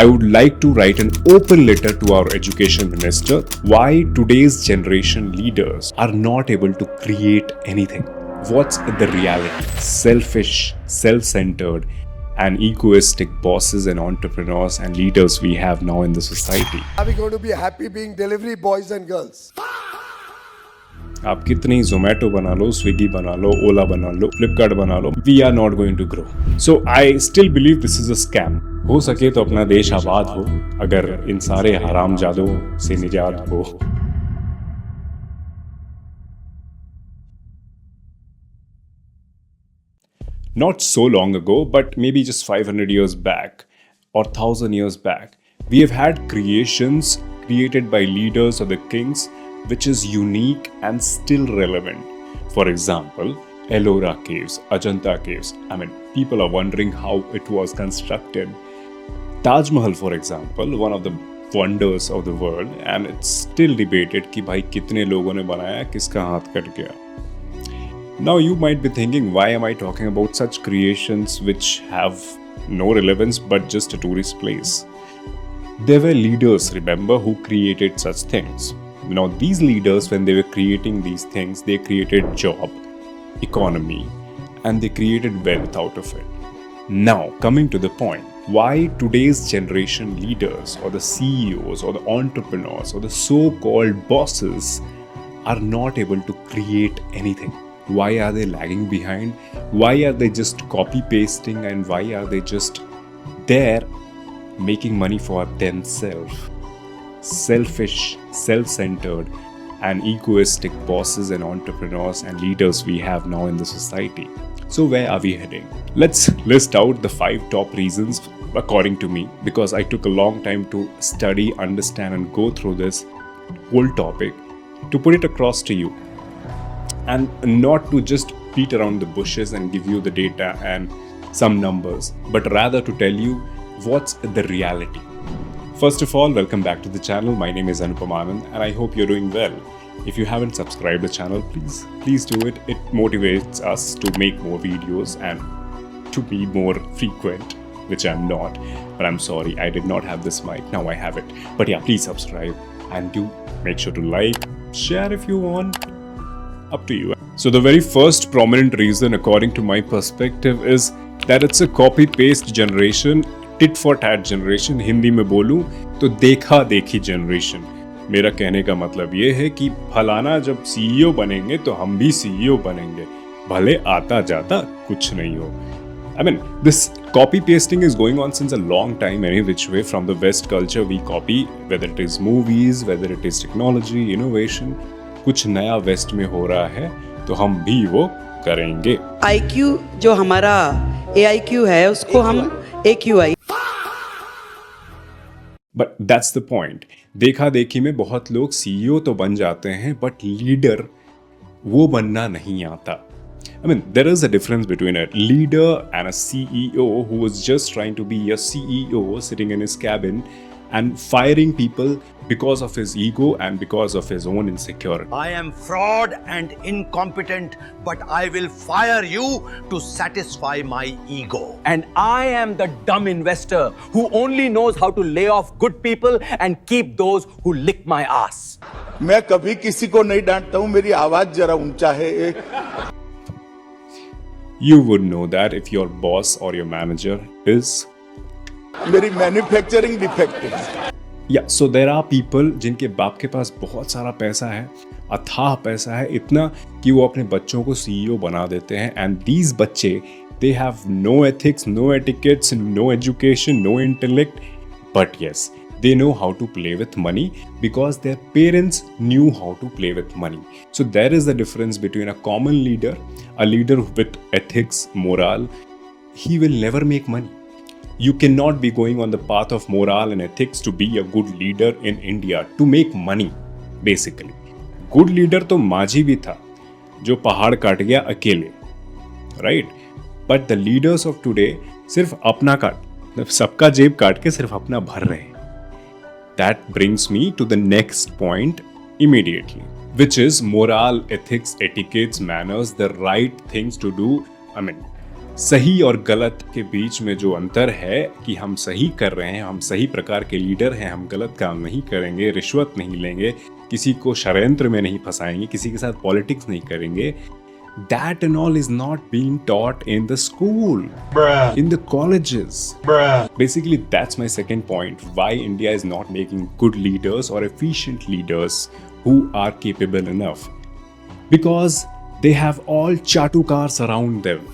I would like to write an open letter to our education minister why today's generation leaders are not able to create anything. What's the reality? Selfish, self-centered, and egoistic bosses and entrepreneurs and leaders we have now in the society. Are we going to be happy being delivery boys and girls? आप कितनी जोमेटो बना लो, Swiggy बना लो, ओला बना लो, फ्लिपकार्ट बना लो, we are not going to grow. So I still believe this is a scam. हो सके तो अपना देश आबाद हो, अगर इन सारे हरामजादों से निजात हो. Not so long ago, but maybe just 500 years back or 1000 years back, we have had creations created by leaders or the kings which is unique and still relevant. For example, Ellora caves, Ajanta caves. I mean, people are wondering how it was constructed. Taj Mahal, for example, one of the wonders of the world, and it's still debated कि भाई कितने लोगों ने बनाया, किसका हाथ cut गया. Now you might be thinking, why am I talking about such creations which have no relevance but just a tourist place? There were leaders, remember, who created such things. Now these leaders, when they were creating these things, they created job, economy, and they created wealth out of it. Now coming to the point, why today's generation leaders or the CEOs or the entrepreneurs or the so-called bosses are not able to create anything. Why are they lagging behind? Why are they just copy pasting, and why are they just there making money for themselves? Selfish, self-centered, and egoistic bosses and entrepreneurs and leaders we have now in the society. So where are we heading? Let's list out the 5 top reasons according to me, because I took a long time to study, understand, and go through this whole topic to put it across to you. And not to just beat around the bushes and give you the data and some numbers, but rather to tell you what's the reality. First of all, welcome back to the channel. My name is Anupam Anand and I hope you're doing well. If you haven't subscribed the channel, please do it. It motivates us to make more videos and to be more frequent, which I'm not. But I'm sorry, I did not have this mic. Now I have it. But yeah, please subscribe and do make sure to like, share if you want. Up to you. So the very first prominent reason, according to my perspective, is that it's a copy-paste generation, tit for tat generation. Hindi में बोलूं तो देखा देखी generation. मेरा कहने का मतलब ये है कि फलाना जब CEO बनेंगे तो हम भी CEO बनेंगे, भले आता जाता कुछ नहीं हो. I mean, this copy pasting is going on since a long time any which way. From the West culture we copy, whether it is movies, whether it is technology, innovation. कुछ नया waste में हो रहा है तो हम भी वो करेंगे. IQ जो हमारा AIQ है उसको हम AQI. But that's the point. देखा देखी में बहुत लोग CEO तो बन जाते हैं, बट लीडर वो बनना नहीं आता. I mean, there is a difference between a leader and a CEO who was just trying to be a CEO sitting in his cabin and firing people because of his ego and because of his own insecurity. I am fraud and incompetent, but I will fire you to satisfy my ego. And I am the dumb investor who only knows how to lay off good people and keep those who lick my ass. मैं कभी किसी को नहीं डांटता हूँ, मेरी आवाज जरा ऊंचा है. You would know that if your boss or your manager is मेरी मैन्युफैक्चरिंग डिफेक्ट है. Yeah, so there are people जिनके बाप के पास बहुत सारा पैसा है, अथाह पैसा है, इतना कि वो अपने बच्चों को CEO बना देते हैं. And these बच्चे, they have no ethics, no etiquettes, no education, no intellect, but yes, they know how to play with money because their parents knew how to play with money. So there is the difference between a common leader, a leader with ethics, moral. He will never make money. You cannot be going on the path of moral and ethics to be a good leader in India to make money, basically. Good leader तो माझी भी था, जो पहाड़ काट गया अकेले, right? But the leaders of today सिर्फ अपना काट, सबका जेब काट के सिर्फ अपना भर रहे. That brings me to the next point immediately, which is moral, ethics, etiquettes, manners, the right things to do. I mean, सही और गलत के बीच में जो अंतर है कि हम सही कर रहे हैं, हम सही प्रकार के लीडर हैं, हम गलत काम नहीं करेंगे, रिश्वत नहीं लेंगे, किसी को षड्यंत्र में नहीं फंसाएंगे, किसी के साथ पॉलिटिक्स नहीं करेंगे. That and all is not being taught in the school, in the colleges. Basically, that's my second point. Why India is not making good leaders or efficient leaders who are capable enough. Because they have all chatukars around them.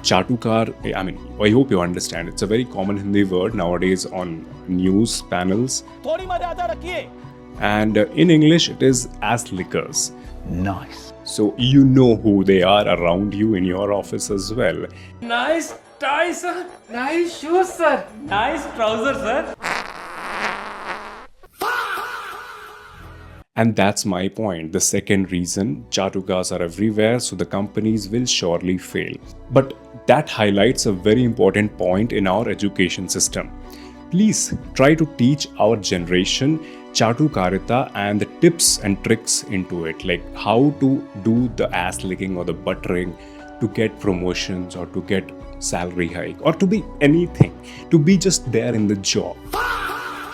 Chatukar, I mean, I hope you understand. It's a very common Hindi word nowadays on news panels. थोड़ी मर्यादा रखिए. And in English, it is ass lickers. Nice. So you know who they are around you in your office as well. Nice tie, sir. Nice shoes, sir. Nice trousers, sir. And that's my point. The second reason, Chatukars are everywhere, so the companies will surely fail. But that highlights a very important point in our education system. Please try to teach our generation Chatukarita and the tips and tricks into it, like how to do the ass licking or the buttering to get promotions or to get salary hike or to be anything, to be just there in the job.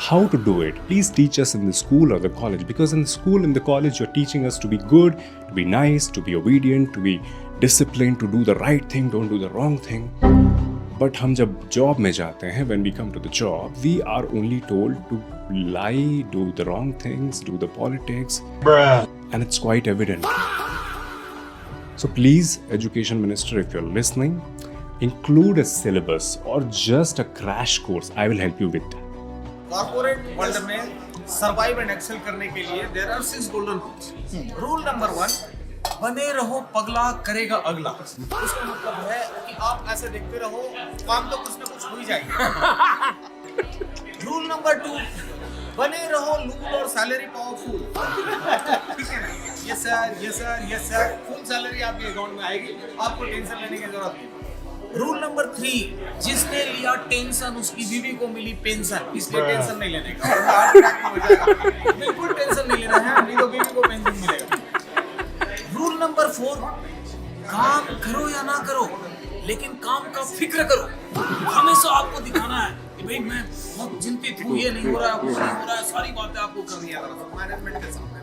How to do it? Please teach us in the school or the college, because in the school and the college you're teaching us to be good, to be nice, to be obedient, to be disciplined, to do the right thing, don't do the wrong thing. But हम जब job में जाते हैं, when we come to the job, we are only told to lie, do the wrong things, do the politics, and it's quite evident. So please, Education Minister, if you're listening, include a syllabus or just a crash course. I will help you with that. Corporate world में survive and excel करने के लिए there are 6 golden rules. Rule number 1, बने रहो पगला करेगा अगला. उसका मतलब है कि आप ऐसे देखते रहो, काम तो कुछ ना कुछ हो ही जाएगा. रूल नंबर 2, बने रहो लूल और सैलरी पावरफुल. ठीक है ना? Yes sir, yes sir, yes sir. Full salary आपके अकाउंट में आएगी, आपको टेंशन लेने की जरूरत नहीं. रूल नंबर 3, जिसने लिया टेंशन उसकी बीवी को मिली पेंशन, इसलिए टेंशन नहीं लेने का. बिल्कुल टेंशन नहीं लेना है, नहीं तो बीवी को पेंशन मिलेगा. रूल नंबर 4, काम करो या ना करो, लेकिन काम का फिक्र करो. हमेशा आपको दिखाना है कि भाई मैं बहुत चिंतित हूँ, ये नहीं हो रहा है, कुछ नहीं हो रहा है, सारी बातें आपको करनी है मैनेजमेंट के सामने.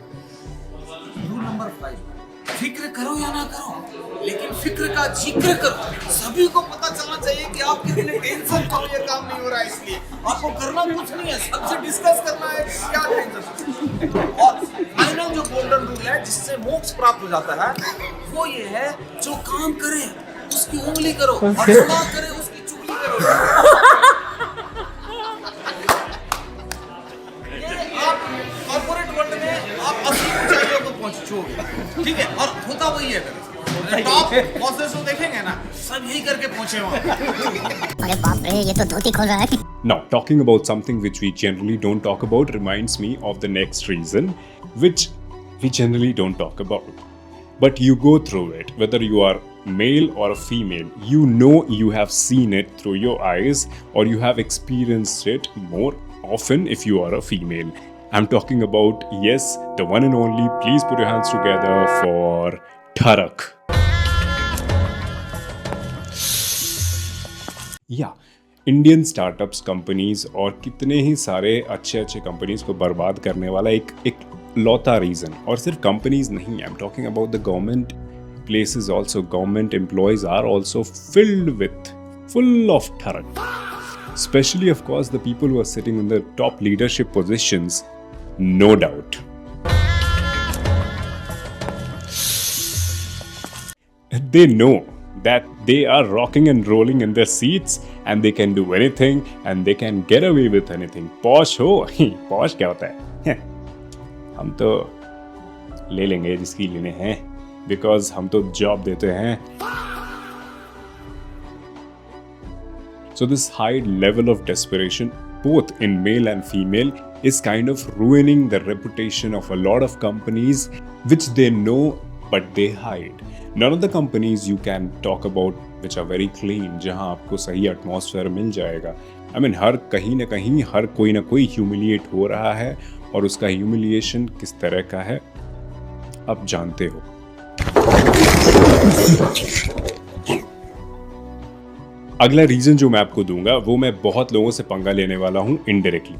रूल नंबर 5, फिक्र करो या ना करो, लेकिन फिक्र का जिक्र करो. सभी को पता चलना चाहिए कि आप कितने टेंशन को ये काम नहीं हो रहा है, इसलिए आपको करना कुछ नहीं है, सबसे डिस्कस करना है क्या टेंशन. और फाइनल जो गोल्डन रूल है जिससे मोक्ष प्राप्त हो जाता है, वो ये है, जो काम करे उसकी उंगली करो और जो ना करे उसकी चुगली करो. कॉर्पोरेट वर्ल्ड में आप असली ऊंचाइयों को पहुंचोगे. ठीक है, और होता वही है. टॉप बॉसेस को देखेंगे ना, सब यही करके पहुंचे वहां. अरे बाप रे, ये तो धोती खोल रहा है. Now, talking about something which we generally don't talk about reminds me of the next reason, which we generally don't talk about. But you go through it, whether you are male or a female, you know you have seen it through your eyes or you have experienced it more often if you are a female. I'm talking about, yes, the one and only, please put your hands together for Tharak. Yeah. Indian startups companies और कितने ही सारे अच्छे अच्छे companies को बर्बाद करने वाला एक लौता रीज़न. और सिर्फ कंपनीज नहीं, I am talking about the government places also. Government employees are also filled with full of Tharak. Especially, of course, the people who are sitting in the top leadership positions, no doubt. They know that they are rocking and rolling in their seats and they can do anything and they can get away with anything. Posh हो, posh क्या होता है? हम तो ले लेंगे जिसकी लेने हैं, because हम तो जॉब देते हैं. So this high level of desperation, both in male and female, is kind of ruining the reputation of a lot of companies which they know but they hide. None of the companies you can talk about which are very clean, जहाँ आपको सही atmosphere मिल जाएगा. I mean, हर कहीं ना कहीं हर कोई ना कोई humiliate हो रहा है और उसका humiliation किस तरह का है आप जानते हो. अगला रीजन जो मैं आपको दूंगा वो मैं बहुत लोगों से पंगा लेने वाला हूं indirectly,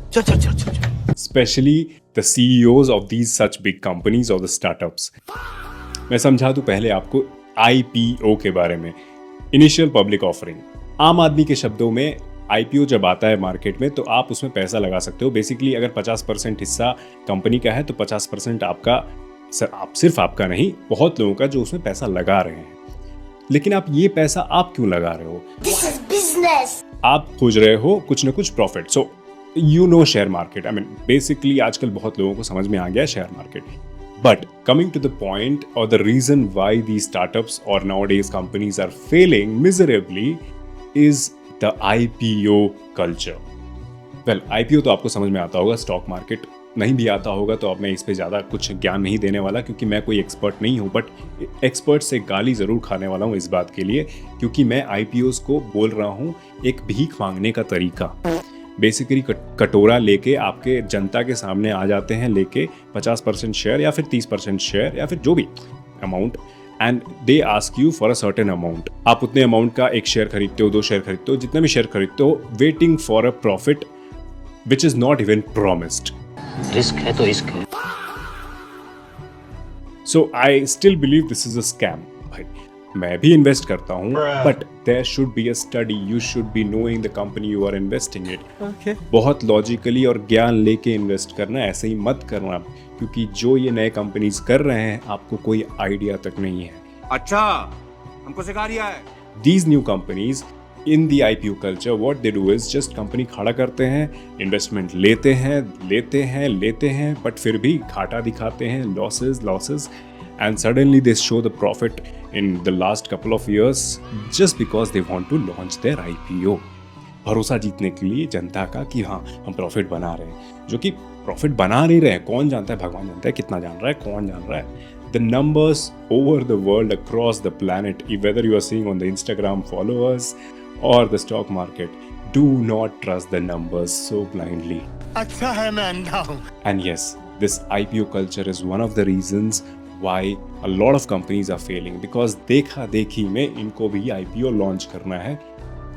specially the CEOs of these such big companies और द स्टार्टअप्स। मैं समझा दूं पहले आपको IPO के बारे में, इनिशियल पब्लिक ऑफरिंग। आम आदमी के शब्दों में IPO जब आता है मार्केट में तो आप उसमें पैसा लगा सकते हो। बेसिकली अगर 50% हिस्सा कंपनी का है तो 50% आपका, सिर्फ आपका नहीं, बहुत लोगों का जो उसमें पैसा लगा रहे हैं। लेकिन आप ये पैसा आप क्यों लगा रहे हो? This is business. आप खोज रहे हो कुछ ना कुछ profit. So you know share market, I mean basically आजकल बहुत लोगों को समझ में आ गया share market. But coming to the point और the reason why the startups और nowadays companies are failing miserably is the IPO culture. Well, IPO तो आपको समझ में आता होगा, स्टॉक मार्केट नहीं भी आता होगा तो अब मैं इस पे ज़्यादा कुछ ज्ञान नहीं देने वाला क्योंकि मैं कोई एक्सपर्ट नहीं हूँ। बट एक्सपर्ट से गाली ज़रूर खाने वाला हूँ इस बात के लिए, क्योंकि मैं IPOs को बोल रहा हूँ एक भीख मांगने का तरीका। बेसिकली कटोरा लेके आपके जनता के सामने आ जाते हैं लेके 50% शेयर या फिर 30% शेयर या फिर जो भी amount, and they ask you for a certain amount. आप उतने अमाउंट का एक शेयर खरीदते हो, 2 शेयर खरीदते हो, जितना भी शेयर खरीदते हो, waiting for a profit which is not even promised. Risk है तो रिस्क है। So I still believe this is a scam. भाई मैं भी इन्वेस्ट करता हूँ, but there should be a study, you should be knowing the company you are investing it. बहुत logically और ज्ञान लेके इन्वेस्ट करना, ऐसे ही मत करना, क्योंकि जो ये नए कंपनीज कर रहे हैं आपको कोई आइडिया तक नहीं है। अच्छा, हमको सिखा रिया है। These new companies in the IPO culture, what they do is just company खड़ा करते हैं, इन्वेस्टमेंट लेते हैं, बट फिर भी घाटा दिखाते हैं, losses, and suddenly they show the profit in the last couple of years just because they want to launch their IPO. भरोसा जीतने के लिए जनता का कि हाँ हम प्रॉफिट बना रहे हैं, जो कि प्रॉफिट बना नहीं रहे हैं। कौन जानता है? भगवान जानता है कितना जान रहा है, कौन जान रहा है। The numbers over the world, across the planet, whether you are seeing on the Instagram followers or the stock market, do not trust the numbers so blindly. अच्छा है मैं अंधा हूँ। And yes, this IPO culture is one of the reasons why a lot of companies are failing, because देखा देखी में इनको भी IPO launch करना है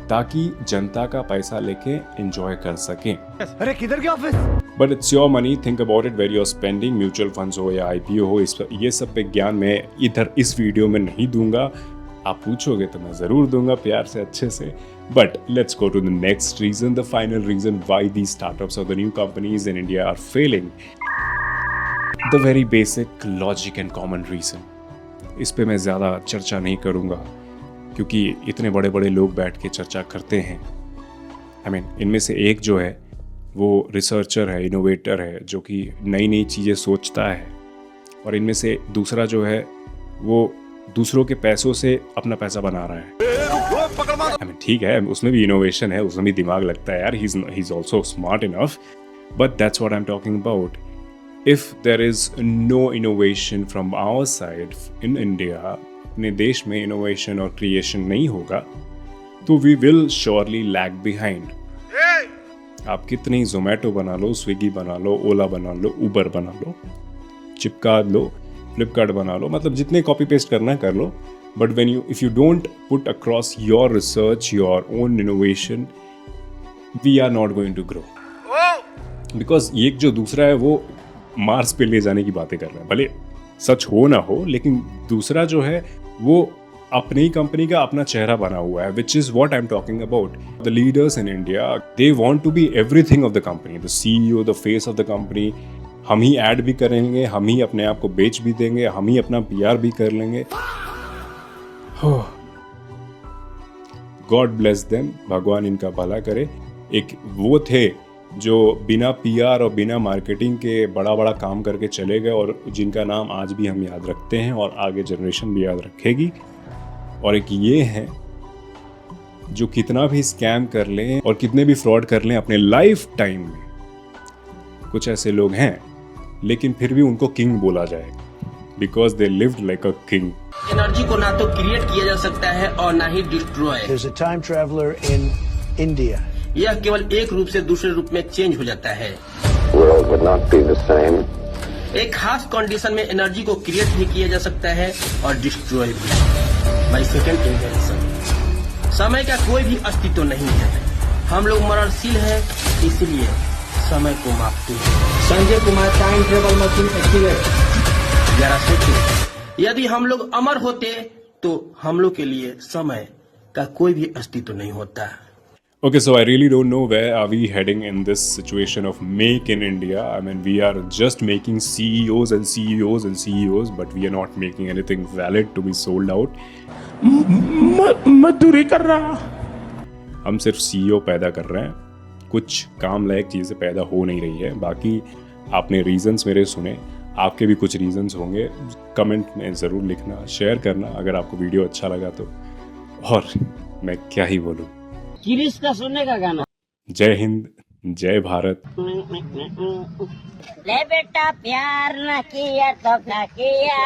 ताकि जनता का पैसा लेके एंजॉय कर सकें। अरे किधर के office? But it's your money, think about it where you are spending. Mutual funds हो या IPO हो, ये सब पे ज्ञान मैं इधर इस वीडियो में नहीं दूंगा। आप पूछोगे तो मैं ज़रूर दूंगा प्यार से, अच्छे से। But let's go to the next reason, the final reason why the startups और the new companies in India are failing. The very basic logic and common reason. इस पे मैं ज़्यादा चर्चा नहीं करूँगा क्योंकि इतने बड़े बड़े लोग बैठ के चर्चा करते हैं। आई मीन इनमें से एक जो है वो रिसर्चर है, इनोवेटर है, जो कि नई नई चीज़ें सोचता है, और इनमें से दूसरा जो है वो दूसरों के पैसों से अपना पैसा बना रहा है। आई मीन ठीक है, उसमें भी इनोवेशन है, उसमें भी दिमाग लगता है यार, he is also smart enough, but that's what I am talking about. If there is no innovation from our side in India, अपने देश में इनोवेशन और क्रिएशन नहीं होगा तो we will surely lag behind. आप कितनी जोमेटो बना लो, स्विगी बना लो, ओला बना लो, उबर बना लो, चिपका लो, फ्लिपकार्ट बना लो, मतलब जितने कॉपी पेस्ट करना कर लो, but when if you don't put across your research, your own innovation, we are not going to grow. Because ये जो दूसरा है वो मार्स पे ले जाने की बातें कर रहा है, भले सच हो ना हो, लेकिन दूसरा जो है वो अपनी ही कंपनी का अपना चेहरा बना हुआ है, which is what I am talking about. The leaders in India, they want to be everything of the company, the CEO, the face of the company. हम ही ऐड भी करेंगे, हम ही अपने आप को बेच भी देंगे, हम ही अपना PR भी कर लेंगे। गॉड ब्लेस देम, भगवान इनका भला करे। एक वो थे जो बिना PR और बिना मार्केटिंग के बड़ा बड़ा काम करके चले गए, और जिनका नाम आज भी हम याद रखते हैं और आगे जनरेशन भी याद रखेगी। और एक ये हैं जो कितना भी स्कैम कर लें और कितने भी फ्रॉड कर लें अपने लाइफ टाइम में, कुछ ऐसे लोग हैं लेकिन फिर भी उनको किंग बोला जाएगा, because they lived like a king. Energy को ना तो क्रिएट किया जा सकता है और ना ही destroy. There's a time traveler in India. यह केवल एक रूप से दूसरे रूप में चेंज हो जाता है। World would not be the same. एक खास कंडीशन में एनर्जी को क्रिएट भी किया जा सकता है और डिस्ट्रॉय भी, बाय सेकंड इंटेंशन। समय का कोई भी अस्तित्व नहीं है। हम लोग मरणशील हैं, इसलिए समय को मापते हैं। Sanjay Kumar time travel machine activate. जरा सोचो, यदि हम लोग अमर होते तो हम लोग के लिए समय का कोई भी अस्तित्व नहीं होता। Okay, so I really don't know where are we heading in this situation of Make in India. I mean, we are just making CEOs and CEOs and CEOs, but we are not making anything valid to be sold out. मजदूरी कर रहा। हम सिर्फ CEO पैदा कर रहे हैं, कुछ काम लायक चीज़ें पैदा हो नहीं रही है। बाकी आपने रीजंस मेरे सुने, आपके भी कुछ रीजंस होंगे, कमेंट में ज़रूर लिखना, शेयर करना अगर आपको वीडियो अच्छा लगा तो। और मैं क्या ही बोलूँ, किरिश का सुनने का गाना। जय हिंद, जय भारत। ले बेटा प्यार न किया तो क्या किया।